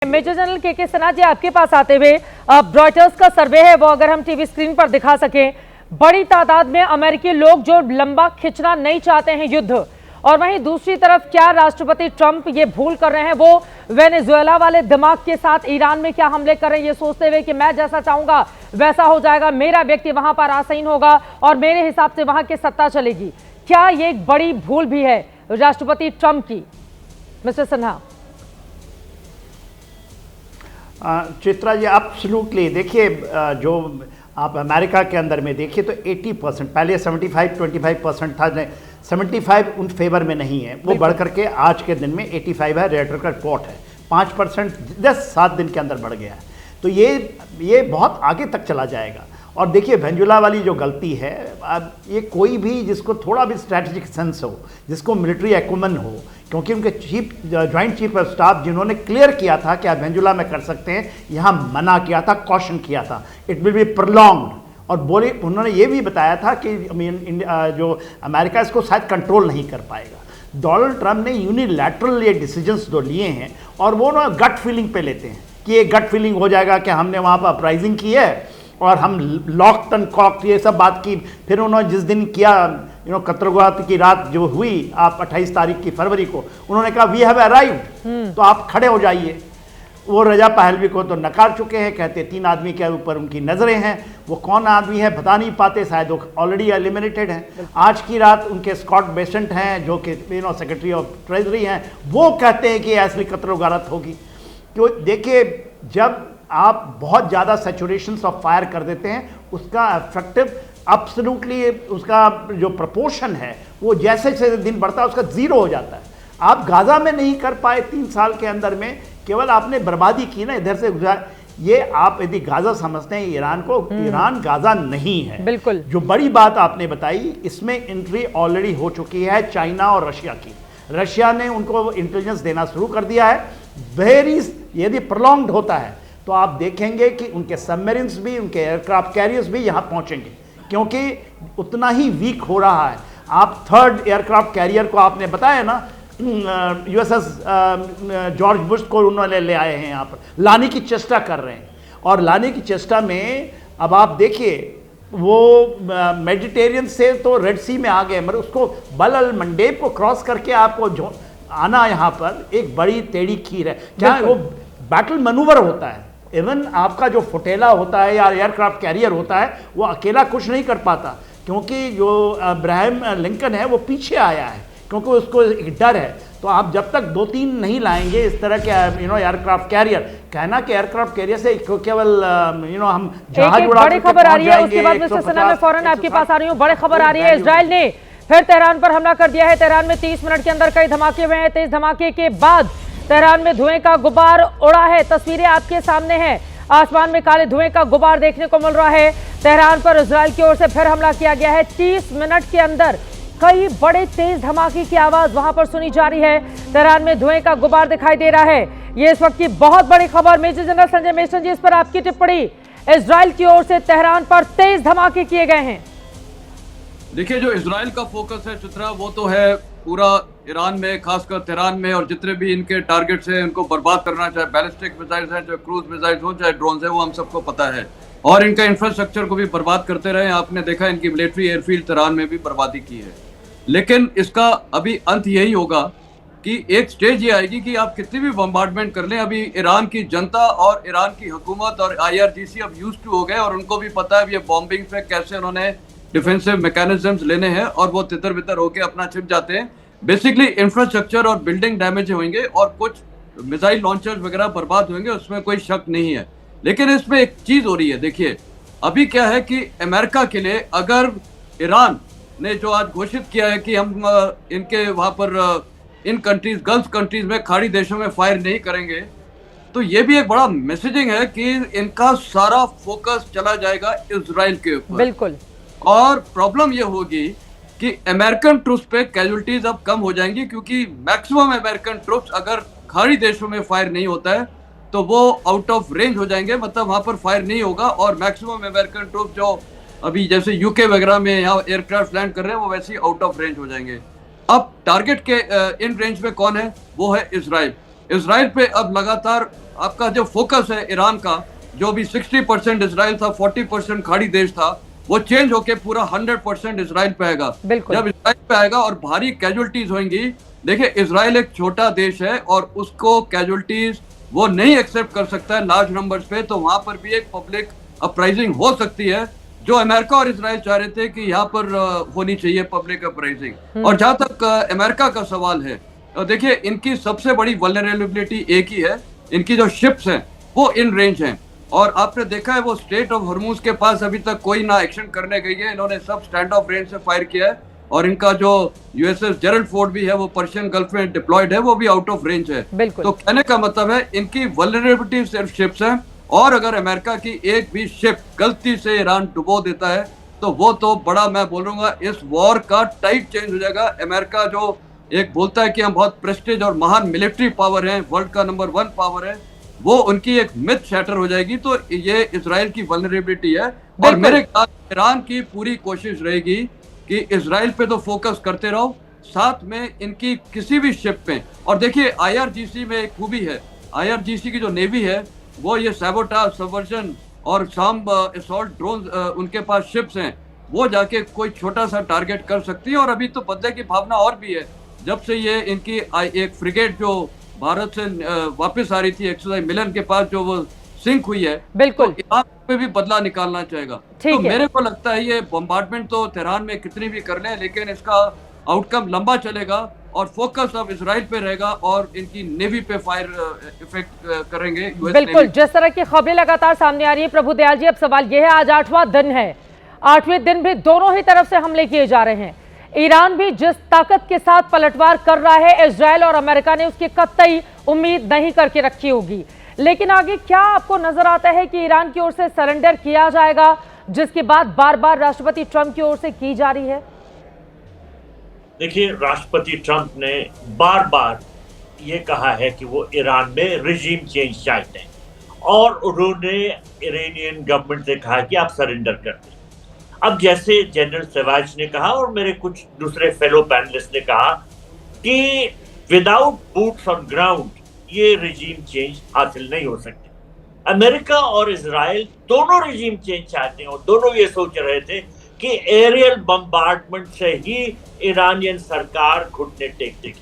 Major general के सिन्हा जी, आपके पास आते हुए रॉयटर्स का सर्वे है वो अगर हम टीवी स्क्रीन पर दिखा सकें, बड़ी तादाद में अमेरिकी लोग जो लंबा खिंचना नहीं चाहते हैं युद्ध, और वहीं दूसरी तरफ क्या राष्ट्रपति ट्रंप ये भूल कर रहे हैं वो वेनेजुएला वाले दिमाग के साथ ईरान में क्या हमले कर रहे हैं, ये सोचते हुए कि मैं जैसा चाहूंगा वैसा हो जाएगा, मेरा व्यक्ति वहां पर आसीन होगा और मेरे हिसाब से वहां की सत्ता चलेगी। क्या ये एक बड़ी भूल भी है राष्ट्रपति ट्रंप की, मिस्टर सिन्हा? चित्रा जी, एब्सोल्युटली। देखिए, जो आप अमेरिका के अंदर में देखिए तो 80%, पहले 75-25% था, 75 उन फेवर में नहीं है, वो बढ़ करके आज के दिन में 85 है। रेटर का रिपोर्ट है 5% 10-7 दिन के अंदर बढ़ गया है। तो ये बहुत आगे तक चला जाएगा। और देखिए, वेनेजुएला वाली जो गलती है, अब ये कोई भी जिसको थोड़ा भी स्ट्रैटेजिक सेंस हो, जिसको मिलिट्री एक्यूमेन हो, क्योंकि उनके जॉइंट चीफ ऑफ स्टाफ जिन्होंने क्लियर किया था कि आप वेनेजुएला में कर सकते हैं, यहाँ मना किया था, कॉशन किया था, इट विल बी प्रोलॉन्ग्ड। और बोले, उन्होंने ये भी बताया था कि जो अमेरिका इसको शायद कंट्रोल नहीं कर पाएगा। डोनाल्ड ट्रंप ने यूनिलैटरल ये डिसीजंस जो लिए हैं, और वो ना गट फीलिंग पे लेते हैं कि ये गट फीलिंग हो जाएगा कि हमने वहाँ पर अपराइजिंग की है और हम लॉक्ड एंड कॉक्ड ये सब बात की। फिर उन्होंने जिस दिन किया, कत्रगवात की रात जो हुई, आप 28 तारीख की फरवरी को, उन्होंने कहा वी हैव अराइव्ड, तो आप खड़े हो जाइए। वो रजा पहलवी को तो नकार चुके हैं, कहते 3 आदमी के ऊपर उनकी नज़रें हैं, वो कौन आदमी है बता नहीं पाते, शायद वो ऑलरेडी एलिमिनेटेड हैं। आज की रात उनके स्कॉट बेसेंट हैं जो कि सेक्रेटरी ऑफ ट्रेजरी हैं, वो कहते हैं कि ऐसी कत्लोगारत होगी। क्यों? देखिए, जब आप बहुत ज़्यादा सैचुरेशन ऑफ फायर कर देते हैं, उसका इफेक्टिव एब्सोल्युटली, उसका जो प्रपोर्शन है वो जैसे जैसे दिन बढ़ता है उसका ज़ीरो हो जाता है। आप गाज़ा में नहीं कर पाए 3 साल के अंदर में, केवल आपने बर्बादी की ना इधर से गुजरा। ये आप यदि गाज़ा समझते हैं ईरान को, ईरान गाज़ा नहीं है। बिल्कुल। जो बड़ी बात आपने बताई, इसमें एंट्री ऑलरेडी हो चुकी है चाइना और रशिया की। रशिया ने उनको इंटेलिजेंस देना शुरू कर दिया है। यदि प्रोलॉन्ग्ड होता है तो आप देखेंगे कि उनके सबमरीन्स भी, उनके एयरक्राफ्ट कैरियर्स भी यहाँ पहुँचेंगे, क्योंकि उतना ही वीक हो रहा है। आप 3rd एयरक्राफ्ट कैरियर को आपने बताया ना, USS जॉर्ज बुश को उन्होंने ले आए हैं यहाँ पर, लाने की चेष्टा कर रहे हैं। और लाने की चेष्टा में अब आप देखिए, वो मेडिटेरियन से तो रेड सी में आ गए, मगर उसको बल अल मंडेब को क्रॉस करके आपको जो आना यहाँ पर एक बड़ी टेढ़ी खीर है। क्या वो बैटल मनूवर होता है, इवन आपका जो फोटेला होता है या एयरक्राफ्ट कैरियर होता है, वो अकेला कुछ नहीं कर पाता, क्योंकि जो अब्राहम लिंकन है वो पीछे आया है, क्योंकि उसको एक डर है। तो आप जब तक 2-3 नहीं लाएंगे इस तरह के एयरक्राफ्ट कैरियर, कहना कि एयरक्राफ्ट कैरियर से केवल हम जहाज उड़ा बड़ी खबर आ रही है, उसके बाद मिस्टर सिन्हा मैं फौरन आपके पास आ रही हूँ। बड़ी खबर आ रही है, इजराइल ने फिर तेहरान पर हमला कर दिया है। तेहरान में 30 मिनट के अंदर कई धमाके हुए हैं। तेज धमाके के बाद तेहरान में धुएं का गुबार उड़ा है। तस्वीरें आपके सामने हैं, आसमान में काले धुएं का गुबार देखने को मिल रहा है। तेहरान पर इजराइल की ओर से फिर हमला किया गया है। 30 मिनट के अंदर कई बड़े तेज धमाके की आवाज वहां पर सुनी जा रही है। तेहरान में धुएं का गुबार दिखाई दे रहा है। ये इस वक्त की बहुत बड़ी खबर। मेजर जनरल संजय मेसन जी, इस पर आपकी टिप्पणी। इजराइल की ओर से तेहरान पर तेज धमाके किए गए हैं। देखिए, जो इजराइल का फोकस है चित्रा, वो तो है पूरा ईरान में, खासकर तेहरान में, और जितने भी इनके टारगेट्स हैं उनको बर्बाद करना, चाहे बैलिस्टिक मिसाइल्स हैं, चाहे क्रूज मिसाइल्स हो, चाहे ड्रोन है, वो हम सबको पता है। और इनका इंफ्रास्ट्रक्चर को भी बर्बाद करते रहे। आपने देखा इनकी मिलिट्री एयरफील्ड तेहरान में भी बर्बादी की है। लेकिन इसका अभी अंत यही होगा कि एक स्टेज ये आएगी कि आप कितनी भी बम्बार्डमेंट कर लें, अभी ईरान की जनता और ईरान की हुकूमत और IRGC अब यूज्ड टू हो गए, और उनको भी पता है ये बॉम्बिंग पे कैसे उन्होंने डिफेंसिव मैकेनिज्म्स लेने हैं, और वो तितर बितर होकर अपना छिप जाते हैं। बेसिकली इंफ्रास्ट्रक्चर और बिल्डिंग डैमेज होंगे और कुछ मिसाइल लॉन्चर्स वगैरह बर्बाद होंगे, उसमें कोई शक नहीं है। लेकिन इसमें एक चीज हो रही है, देखिए अभी क्या है कि अमेरिका के लिए, अगर ईरान ने जो आज घोषित किया है कि हम इनके वहां पर इन कंट्रीज, गल्फ कंट्रीज में, खाड़ी देशों में फायर नहीं करेंगे, तो ये भी एक बड़ा मैसेजिंग है कि इनका सारा फोकस चला जाएगा इजराइल के ऊपर। बिल्कुल। और प्रॉब्लम ये होगी कि अमेरिकन ट्रूप्स पे कैजुअलिटीज अब कम हो जाएंगी, क्योंकि मैक्सिमम अमेरिकन ट्रूप्स अगर खाड़ी देशों में फायर नहीं होता है तो वो आउट ऑफ रेंज हो जाएंगे, मतलब वहां पर फायर नहीं होगा। और मैक्सिमम अमेरिकन ट्रूप्स जो अभी जैसे यूके वगैरह में यहाँ एयरक्राफ्ट लैंड कर रहे हैं, वो वैसे ही आउट ऑफ रेंज हो जाएंगे। अब टारगेट के इन रेंज में कौन है? वो है इजराइल। इसराइल पे अब लगातार आपका जो फोकस है ईरान का, जो भी 60% इसराइल था, 40% खाड़ी देश था, वो चेंज होके पूरा 100% इसराइल पे आएगा। बिल्कुल। जब इसराइल पे आएगा और भारी कैजुअलिटीज होंगी, देखिए इसराइल एक छोटा देश है और उसको कैजुअलिटीज वो नहीं एक्सेप्ट कर सकता है लार्ज नंबर्स पे, तो वहां पर भी एक पब्लिक अपराइजिंग हो सकती है, जो अमेरिका और इसराइल चाह रहे थे कि यहाँ पर होनी चाहिए पब्लिक अपराइजिंग। और जहां तक अमेरिका का सवाल है, देखिए इनकी सबसे बड़ी वल्नरेबिलिटी एक ही है, इनकी जो शिप्स हैं वो इन रेंज हैं, और आपने देखा है वो स्ट्रेट ऑफ हॉर्मूज के पास अभी तक कोई ना एक्शन करने गई है, इन्होंने सब स्टैंड ऑफ रेंज से फायर किया है, और इनका जो यूएसएस जेरल्ड फोर्ड भी है वो पर्शियन गल्फ में डिप्लॉयड है, वो भी आउट ऑफ रेंज है। तो कहने का मतलब है इनकी वल्नरेबिलिटी सिर्फ शिप्स हैं, और अगर अमेरिका की एक भी शिप गलती से ईरान डुबो देता है तो वो तो बड़ा, मैं बोलूंगा, इस वॉर का टाइट चेंज हो जाएगा। अमेरिका जो एक बोलता है कि हम बहुत प्रेस्टीज और महान मिलिट्री पावर हैं, वर्ल्ड का नंबर 1 पावर है, वो उनकी एक मिथ शैटर हो जाएगी। तो ये इजराइल की वल्नरेबिलिटी है, और मेरे ख्याल ईरान की पूरी कोशिश रहेगी कि इजराइल पे तो फोकस करते रहो, साथ में इनकी किसी भी शिप पे। और देखिए IRGC में एक खूबी है, IRGC की जो नेवी है वो ये सैबोटाज, सबवर्जन और असॉल्ट ड्रोन, उनके पास शिप्स हैं, वो जाके कोई छोटा सा टारगेट कर सकती है। और अभी तो बदले की भावना और भी है, जब से ये इनकी एक फ्रिगेट जो भारत से वापस आ रही थी एक्सरसाइज मिलन के पास, जो वो सिंक हुई है, बिल्कुल, तो ईरान पे भी बदला निकालना चाहेगा। तो मेरे को लगता है ये बम्बार्डमेंट तो तेहरान में कितनी भी कर ले, लेकिन इसका आउटकम लंबा चलेगा और फोकस अब इजराइल पे रहेगा और इनकी नेवी पे फायर इफेक्ट करेंगे। बिल्कुल, जिस तरह की खबरें लगातार सामने आ रही है प्रभुदयाल जी, अब सवाल यह है, आज 8वां दिन है, 8वें दिन भी दोनों ही तरफ से हमले किए जा रहे हैं। ईरान भी जिस ताकत के साथ पलटवार कर रहा है, इजराइल और अमेरिका ने उसकी कतई उम्मीद नहीं करके रखी होगी। लेकिन आगे क्या आपको नजर आता है कि ईरान की ओर से सरेंडर किया जाएगा, जिसकी बात बार बार राष्ट्रपति ट्रंप की ओर से की जा रही है? देखिए, राष्ट्रपति ट्रंप ने बार बार ये कहा है कि वो ईरान में रिजीम चेंज चाहते हैं, और उन्होंने ईरानियन गवर्नमेंट से कहा कि आप सरेंडर कर दें। अब जैसे जनरल सवाज ने कहा और मेरे कुछ दूसरे फेलो पैनलिस्ट ने कहा कि विदाउट बूट्स ऑन ग्राउंड ये रिजीम चेंज हासिल नहीं हो सकती। अमेरिका और इजराइल दोनों रिजीम चेंज चाहते हैं, और दोनों ये सोच रहे थे कि एरियल बम्बार्डमेंट से ही ईरानियन सरकार घुटने टेक देगी।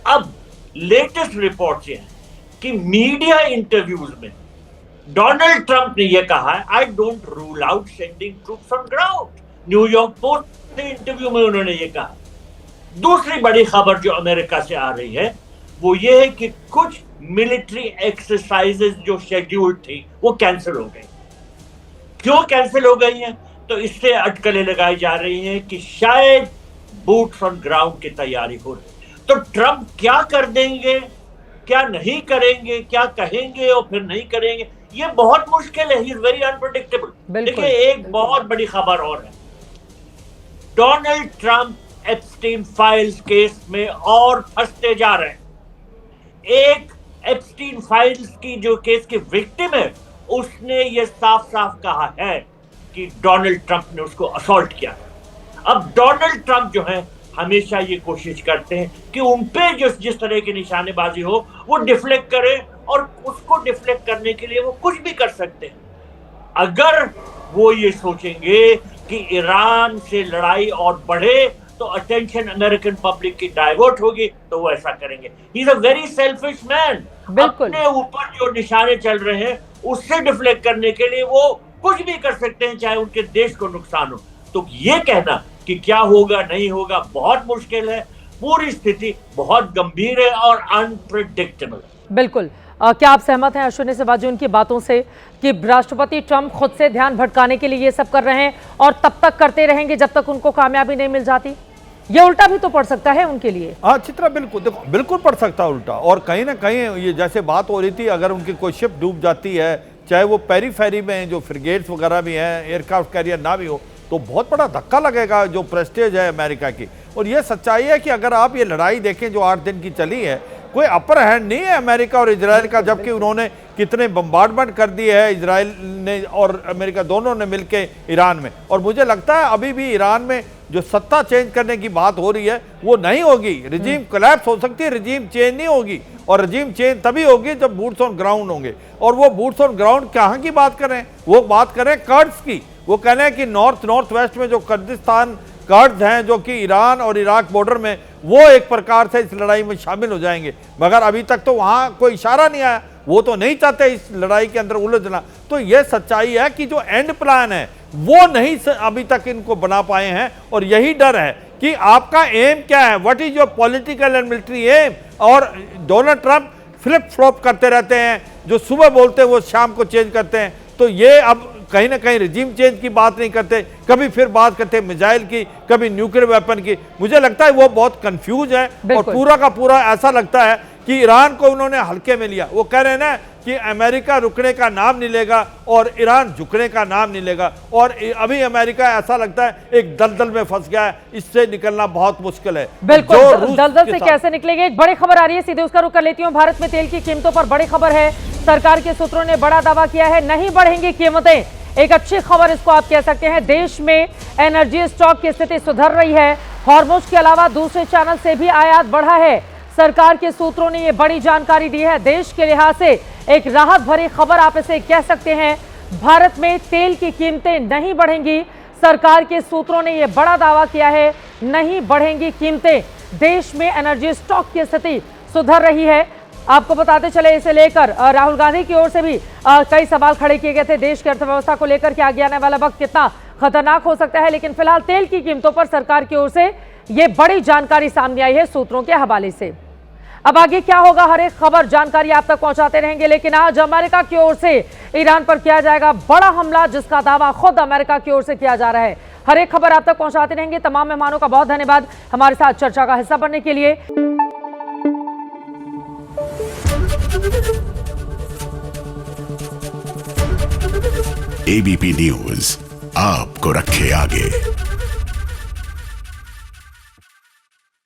अब लेटेस्ट रिपोर्ट्स ये हैं कि मीडिया इंटरव्यूज में डोनाल्ड ट्रंप ने यह कहा है, I don't rule out sending troops on ground. New York post के इंटरव्यू में उन्होंने ये कहा। दूसरी बड़ी खबर जो अमेरिका से आ रही है वो ये है कि कुछ मिलिट्री एक्सरसाइजेस जो शेड्यूल्ड थी वो कैंसिल हो गई। क्यों कैंसिल हो गई हैं? तो इससे अटकलें लगाई जा रही हैं कि शायद बूट्स ऑन ग्राउंड की तैयारी हो रही। तो ट्रंप क्या कर देंगे, क्या नहीं करेंगे, क्या कहेंगे और फिर नहीं करेंगे, ये बहुत मुश्किल है। He is very unpredictable. देखिए, एक बहुत बड़ी खबर और है, Donald Trump Epstein files case में और फंसते जा रहे हैं। एक एप्स्टीन फाइल्स की जो केस की विक्टिम है, उसने ये साफ साफ कहा है कि डोनाल्ड ट्रंप ने उसको असॉल्ट किया। अब डोनाल्ड ट्रंप जो है हमेशा ये कोशिश करते हैं कि उन पे जिस तरह की निशानेबाजी हो वो डिफ्लेक्ट करे, और उसको डिफ्लेक्ट करने के लिए वो कुछ भी कर सकते हैं। अगर वो ये सोचेंगे कि ईरान से लड़ाई और बढ़े तो अटेंशन अमेरिकन पब्लिक की डाइवर्ट होगी, तो वो ऐसा करेंगे। He is a very selfish man. अपने ऊपर जो निशाने चल रहे हैं उससे डिफ्लेक्ट करने के लिए वो कुछ भी कर सकते हैं, चाहे उनके देश को नुकसान हो। तो ये कहना कि क्या होगा नहीं होगा बहुत मुश्किल है। पूरी स्थिति बहुत गंभीर है और अनप्रेडिक्टेबल। बिल्कुल। क्या आप सहमत हैं अश्विनी सिवाजी उनकी बातों से कि राष्ट्रपति ट्रंप खुद से ध्यान भटकाने के लिए ये सब कर रहे हैं और तब तक करते रहेंगे जब तक उनको कामयाबी नहीं मिल जाती? ये उल्टा भी तो पड़ सकता है उनके लिए। हाँ चित्रा, बिल्कुल, देखो बिल्कुल पड़ सकता है उल्टा। और कहीं ना कहीं ये जैसे बात हो रही थी, अगर उनकी कोई शिप डूब जाती है, चाहे वो पेरीफेरी में जो फ्रिगेट्स वगैरह भी हैं, एयरक्राफ्ट कैरियर ना भी हो, तो बहुत बड़ा धक्का लगेगा जो प्रेस्टेज है अमेरिका की। और ये सच्चाई है कि अगर आप ये लड़ाई देखें जो 8 दिन की चली है, कोई अपर हैंड नहीं है अमेरिका और इजराइल का, जबकि उन्होंने कितने बम्बार्डमेंट कर दिए है इजराइल ने और अमेरिका दोनों ने मिलकर ईरान में। और मुझे लगता है अभी भी ईरान में जो सत्ता चेंज करने की बात हो रही है वो नहीं होगी। रिजीम कोलैप्स हो सकती है, रिजीम चेंज नहीं होगी। और रिजीम चेंज तभी होगी जब बूट्स ऑन ग्राउंड होंगे। और वो बूट्स ऑन ग्राउंड कहाँ की बात करें, वो बात करें कर्ड्स की। वो कह रहे हैं कि नॉर्थ वेस्ट में जो कुर्दिस्तान कर्ड्स हैं जो कि ईरान और इराक बॉर्डर में, वो एक प्रकार से इस लड़ाई में शामिल हो जाएंगे। मगर अभी तक तो वहाँ कोई इशारा नहीं आया, वो तो नहीं चाहते इस लड़ाई के अंदर उलझना। तो ये सच्चाई है कि जो एंड प्लान है वो नहीं अभी तक इनको बना पाए हैं। और यही डर है कि आपका एम क्या है, what is your political and military aim. और डोनाल्ड ट्रंप फ्लिप फ्लॉप करते रहते हैं, जो सुबह बोलते हैं वो शाम को चेंज करते हैं। तो ये अब कहीं ना कहीं रिजीम चेंज की बात नहीं करते, कभी फिर बात करते मिसाइल की, कभी न्यूक्लियर वेपन की। मुझे लगता है वो बहुत कंफ्यूज है और पूरा का पूरा ऐसा लगता है कि ईरान को उन्होंने हल्के में लिया। वो कह रहे हैं ना कि अमेरिका रुकने का नाम नहीं लेगा और ईरान झुकने का नाम नहीं लेगा। और अभी अमेरिका ऐसा लगता है एक दलदल में फंस गया है, इससे निकलना बहुत मुश्किल है। बिल्कुल, दलदल से कैसे निकलेंगे। एक बड़ी खबर आ रही है, सीधे उसका रुख कर लेती हूँ। भारत में तेल की कीमतों पर बड़ी खबर है। सरकार के सूत्रों ने बड़ा दावा किया है, नहीं बढ़ेंगी कीमतें। एक अच्छी खबर इसको आप कह सकते हैं। देश में एनर्जी स्टॉक की स्थिति सुधर रही है। हॉर्मुज के अलावा दूसरे चैनल से भी आयात बढ़ा है। सरकार के सूत्रों ने यह बड़ी जानकारी दी है। देश के लिहाज से एक राहत भरी खबर आप इसे कह सकते हैं। भारत में तेल की कीमतें नहीं बढ़ेंगी। सरकार के सूत्रों ने यह बड़ा दावा किया है, नहीं बढ़ेंगी कीमतें। देश में एनर्जी स्टॉक की स्थिति सुधर रही है। आपको बताते चले, इसे लेकर राहुल गांधी की ओर से भी कई सवाल खड़े किए गए थे। देश की अर्थव्यवस्था को लेकर के आगे आने वाला वक्त कितना खतरनाक हो सकता है। लेकिन फिलहाल तेल की कीमतों पर सरकार की ओर से यह बड़ी जानकारी सामने आई है सूत्रों के हवाले से। अब आगे क्या होगा, हर एक खबर जानकारी आप तक पहुंचाते रहेंगे। लेकिन आज अमेरिका की ओर से ईरान पर किया जाएगा बड़ा हमला, जिसका दावा खुद अमेरिका की ओर से किया जा रहा है। हर एक खबर आप तक पहुंचाते रहेंगे। तमाम मेहमानों का बहुत धन्यवाद हमारे साथ चर्चा का हिस्सा बनने के लिए। एबीपी न्यूज आपको रखे आगे।